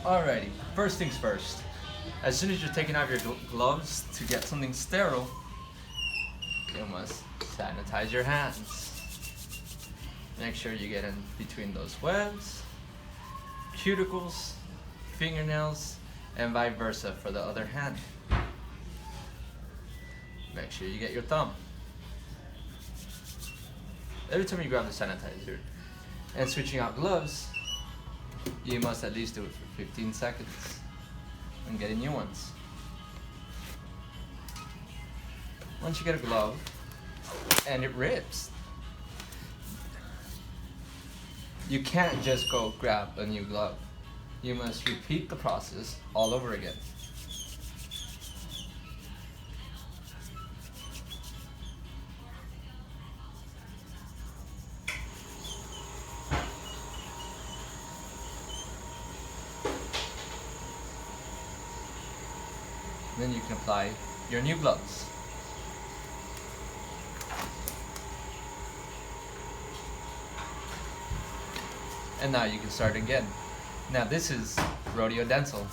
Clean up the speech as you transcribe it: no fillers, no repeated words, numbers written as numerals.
Alrighty, first things first. As soon as you're taking off your gloves to get something sterile, you must sanitize your hands. Make sure you get in between those webs, cuticles, fingernails, and vice versa for the other hand. Make sure you get your thumb. Every time you grab the sanitizer and switching out gloves, you must at least do it for 15 seconds and getting new ones. Once you get a glove and it rips, you can't just go grab a new glove. You must repeat the process all over again. Then you can apply your new gloves. And now you can start again. Now this is Rodeo Dental.